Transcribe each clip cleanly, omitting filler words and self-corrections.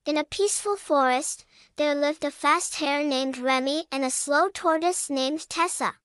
In a peaceful forest, there lived a fast hare named Remy and a slow tortoise named Tessa.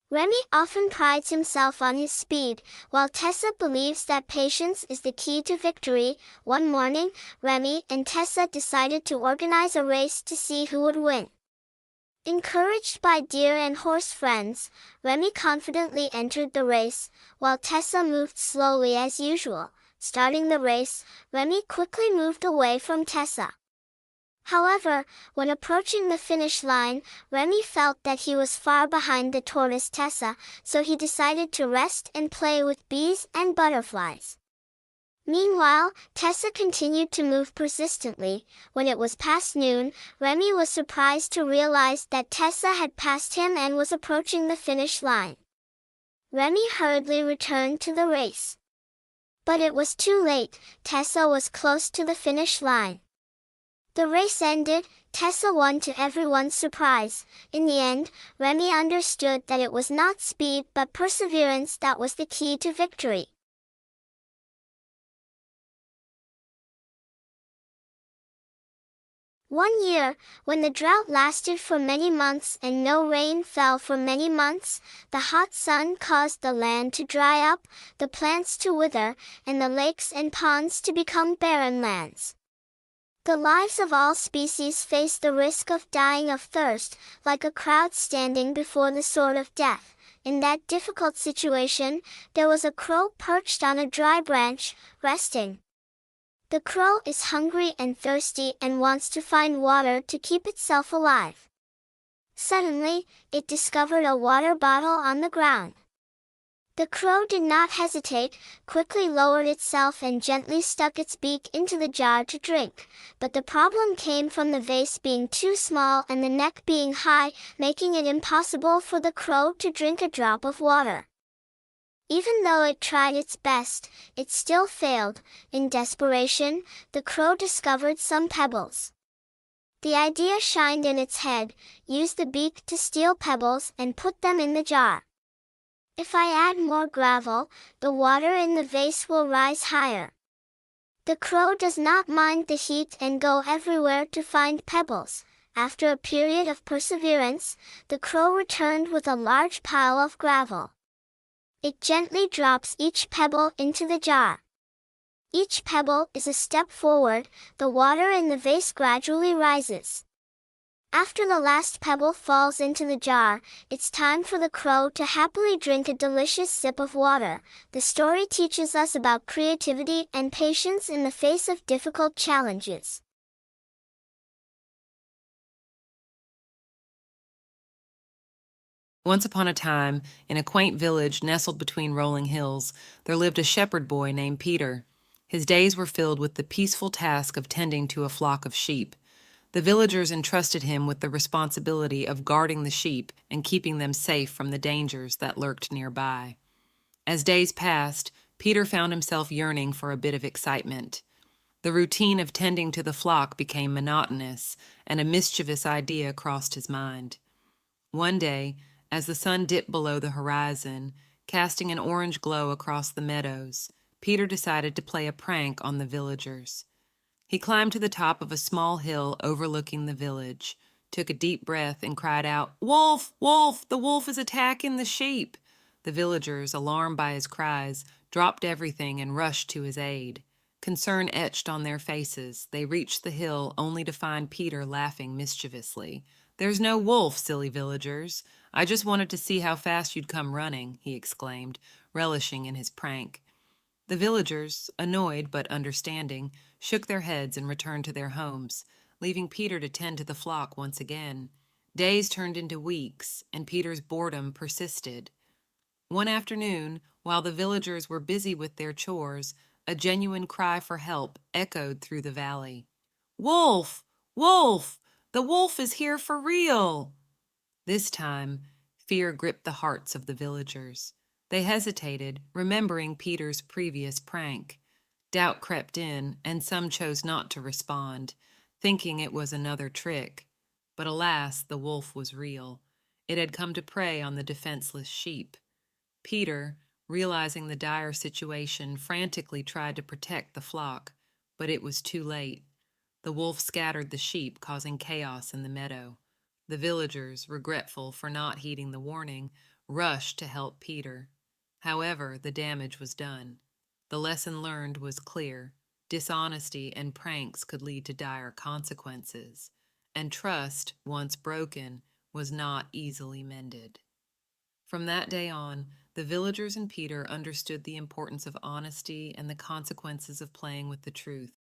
Remy often prides himself on his speed, while Tessa believes that patience is the key to victory. One morning, Remy and Tessa decided to organize a race to see who would win. Encouraged by deer and horse friends, Remy confidently entered the race, while Tessa moved slowly as usual. Starting the race, Remy quickly moved away from Tessa. However, when approaching the finish line, Remy felt that he was far behind the tortoise Tessa, so he decided to rest and play with bees and butterflies. Meanwhile, Tessa continued to move persistently. When it was past noon, Remy was surprised to realize that Tessa had passed him and was approaching the finish line. Remy hurriedly returned to the race. But it was too late. Tessa was close to the finish line. The race ended. Tessa won to everyone's surprise. In the end, Remy understood that it was not speed but perseverance that was the key to victory. One year, when the drought lasted for many months and no rain fell for many months, the hot sun caused the land to dry up, the plants to wither, and the lakes and ponds to become barren lands. The lives of all species faced the risk of dying of thirst, like a crowd standing before the sword of death. In that difficult situation, there was a crow perched on a dry branch, resting. The crow is hungry and thirsty and wants to find water to keep itself alive. Suddenly, it discovered a water bottle on the ground. The crow did not hesitate, quickly lowered itself and gently stuck its beak into the jar to drink. But the problem came from the vase being too small and the neck being high, making it impossible for the crow to drink a drop of water. Even though it tried its best, it still failed. In desperation, the crow discovered some pebbles. The idea shined in its head: use the beak to steal pebbles and put them in the jar. If I add more gravel, the water in the vase will rise higher. The crow does not mind the heat and go everywhere to find pebbles. After a period of perseverance, the crow returned with a large pile of gravel. It gently drops each pebble into the jar. Each pebble is a step forward. The water in the vase gradually rises. After the last pebble falls into the jar, it's time for the crow to happily drink a delicious sip of water. The story teaches us about creativity and patience in the face of difficult challenges. Once upon a time, in a quaint village nestled between rolling hills, there lived a shepherd boy named Peter. His days were filled with the peaceful task of tending to a flock of sheep. The villagers entrusted him with the responsibility of guarding the sheep and keeping them safe from the dangers that lurked nearby. As days passed, Peter found himself yearning for a bit of excitement. The routine of tending to the flock became monotonous, and a mischievous idea crossed his mind. One day, as the sun dipped below the horizon, casting an orange glow across the meadows, Peter decided to play a prank on the villagers. He climbed to the top of a small hill overlooking the village, took a deep breath, and cried out, "Wolf! Wolf! The wolf is attacking the sheep!" The villagers, alarmed by his cries, dropped everything and rushed to his aid. Concern etched on their faces, they reached the hill only to find Peter laughing mischievously. "There's no wolf, silly villagers. I just wanted to see how fast you'd come running," he exclaimed, relishing in his prank. The villagers, annoyed but understanding, shook their heads and returned to their homes, leaving Peter to tend to the flock once again. Days turned into weeks, and Peter's boredom persisted. One afternoon, while the villagers were busy with their chores, a genuine cry for help echoed through the valley. "Wolf! Wolf! The wolf is here for real!" This time, fear gripped the hearts of the villagers. They hesitated, remembering Peter's previous prank. Doubt crept in, and some chose not to respond, thinking it was another trick. But alas, the wolf was real. It had come to prey on the defenseless sheep. Peter, realizing the dire situation, frantically tried to protect the flock, but it was too late. The wolf scattered the sheep, causing chaos in the meadow. The villagers, regretful for not heeding the warning, rushed to help Peter. However, the damage was done. The lesson learned was clear. Dishonesty and pranks could lead to dire consequences, and trust, once broken, was not easily mended. From that day on, the villagers and Peter understood the importance of honesty and the consequences of playing with the truth.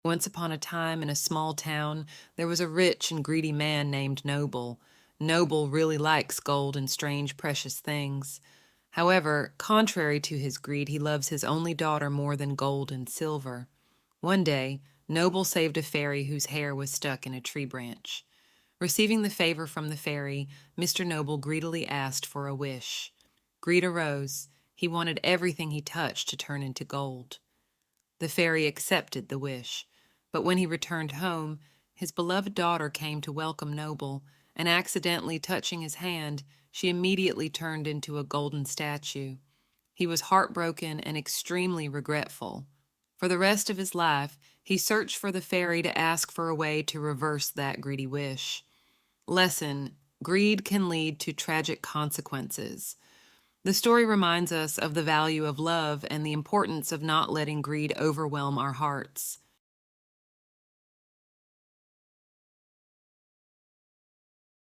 Once upon a time, in a small town, there was a rich and greedy man named Noble. Noble really likes gold and strange precious things. However, contrary to his greed, he loves his only daughter more than gold and silver. One day, Noble saved a fairy whose hair was stuck in a tree branch. Receiving the favor from the fairy, Mr. Noble greedily asked for a wish. Greed arose. He wanted everything he touched to turn into gold. The fairy accepted the wish, but when he returned home, his beloved daughter came to welcome Noble, and accidentally touching his hand, she immediately turned into a golden statue. He was heartbroken and extremely regretful. For the rest of his life, he searched for the fairy to ask for a way to reverse that greedy wish. Lesson: greed can lead to tragic consequences. The story reminds us of the value of love and the importance of not letting greed overwhelm our hearts.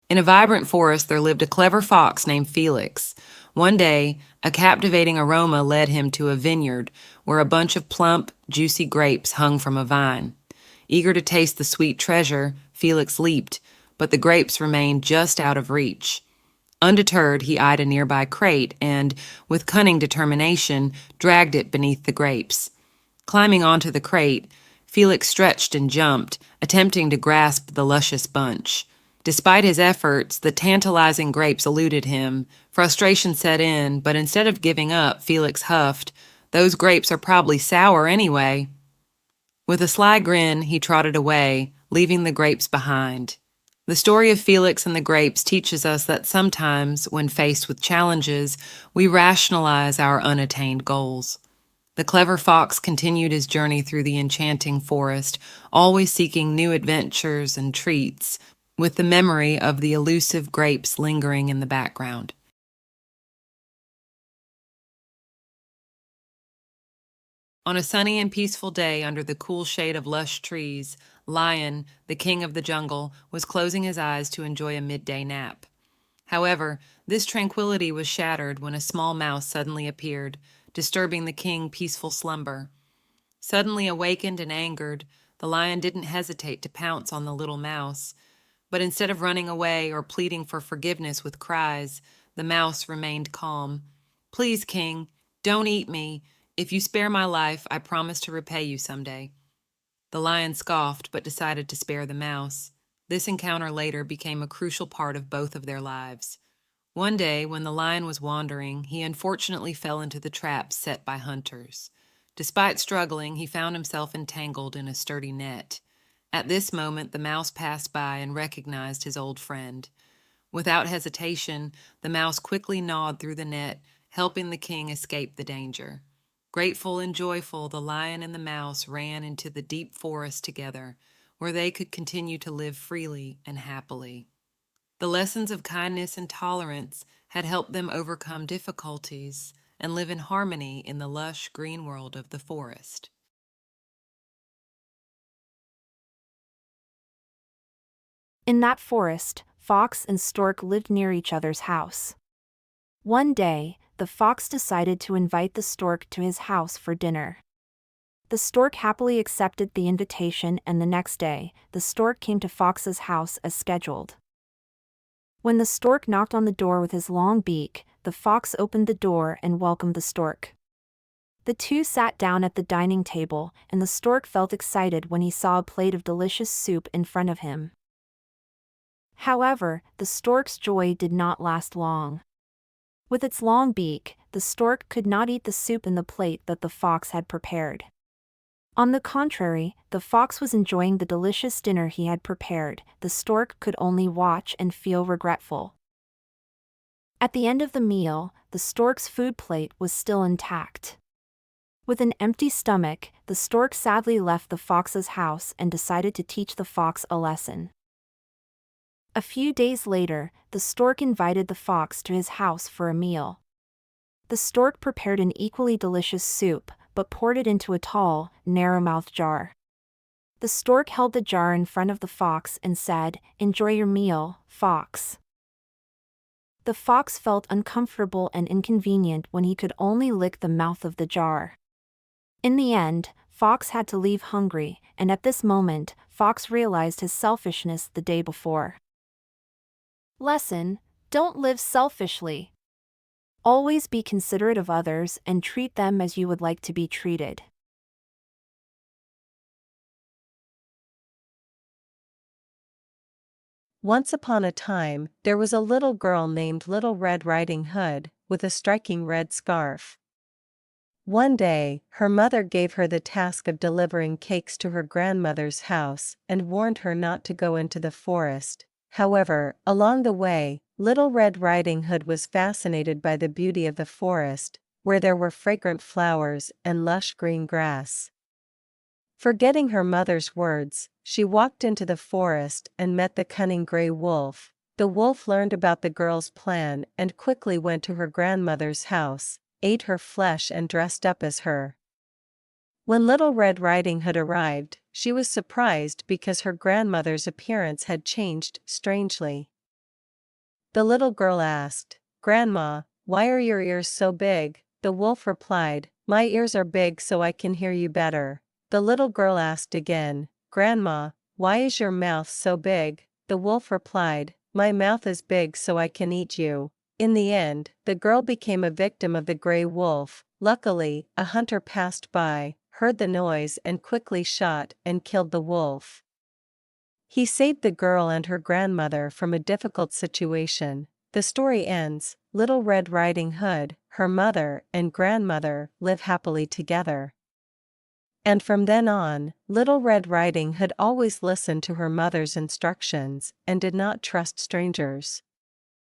In a vibrant forest, there lived a clever fox named Felix. One day, a captivating aroma led him to a vineyard where a bunch of plump, juicy grapes hung from a vine. Eager to taste the sweet treasure, Felix leaped, but the grapes remained just out of reach. Undeterred, he eyed a nearby crate and, with cunning determination, dragged it beneath the grapes. Climbing onto the crate, Felix stretched and jumped, attempting to grasp the luscious bunch. Despite his efforts, the tantalizing grapes eluded him. Frustration set in, but instead of giving up, Felix huffed, "Those grapes are probably sour anyway." With a sly grin, he trotted away, leaving the grapes behind. The story of Felix and the grapes teaches us that sometimes, when faced with challenges, we rationalize our unattained goals. The clever fox continued his journey through the enchanting forest, always seeking new adventures and treats, with the memory of the elusive grapes lingering in the background. On a sunny and peaceful day under the cool shade of lush trees, Lion, the king of the jungle, was closing his eyes to enjoy a midday nap. However, this tranquility was shattered when a small mouse suddenly appeared, disturbing the king's peaceful slumber. Suddenly awakened and angered, the lion didn't hesitate to pounce on the little mouse. But instead of running away or pleading for forgiveness with cries, the mouse remained calm. "Please, king, don't eat me. If you spare my life, I promise to repay you someday." The lion scoffed, but decided to spare the mouse. This encounter later became a crucial part of both of their lives. One day, when the lion was wandering, he unfortunately fell into the traps set by hunters. Despite struggling, he found himself entangled in a sturdy net. At this moment, the mouse passed by and recognized his old friend. Without hesitation, the mouse quickly gnawed through the net, helping the king escape the danger. Grateful and joyful, the lion and the mouse ran into the deep forest together, where they could continue to live freely and happily. The lessons of kindness and tolerance had helped them overcome difficulties and live in harmony in the lush green world of the forest. In that forest, Fox and Stork lived near each other's house. One day, the fox decided to invite the stork to his house for dinner. The stork happily accepted the invitation, and the next day, the stork came to Fox's house as scheduled. When the stork knocked on the door with his long beak, the fox opened the door and welcomed the stork. The two sat down at the dining table, and the stork felt excited when he saw a plate of delicious soup in front of him. However, the stork's joy did not last long. With its long beak, the stork could not eat the soup in the plate that the fox had prepared. On the contrary, the fox was enjoying the delicious dinner he had prepared. The stork could only watch and feel regretful. At the end of the meal, the stork's food plate was still intact. With an empty stomach, the stork sadly left the fox's house and decided to teach the fox a lesson. A few days later, the stork invited the fox to his house for a meal. The stork prepared an equally delicious soup, but poured it into a tall, narrow-mouthed jar. The stork held the jar in front of the fox and said, "Enjoy your meal, fox." The fox felt uncomfortable and inconvenient when he could only lick the mouth of the jar. In the end, Fox had to leave hungry, and at this moment, Fox realized his selfishness the day before. Lesson: don't live selfishly. Always be considerate of others and treat them as you would like to be treated. Once upon a time, there was a little girl named Little Red Riding Hood, with a striking red scarf. One day, her mother gave her the task of delivering cakes to her grandmother's house and warned her not to go into the forest. However, along the way, Little Red Riding Hood was fascinated by the beauty of the forest, where there were fragrant flowers and lush green grass. Forgetting her mother's words, she walked into the forest and met the cunning gray wolf. The wolf learned about the girl's plan and quickly went to her grandmother's house, ate her flesh and dressed up as her. When Little Red Riding Hood arrived, she was surprised because her grandmother's appearance had changed strangely. The little girl asked, "Grandma, why are your ears so big?" The wolf replied, "My ears are big so I can hear you better." The little girl asked again, "Grandma, why is your mouth so big?" The wolf replied, "My mouth is big so I can eat you." In the end, the girl became a victim of the gray wolf. Luckily, a hunter passed by, heard the noise and quickly shot and killed the wolf. He saved the girl and her grandmother from a difficult situation. The story ends, Little Red Riding Hood, her mother and grandmother live happily together. And from then on, Little Red Riding Hood always listened to her mother's instructions and did not trust strangers.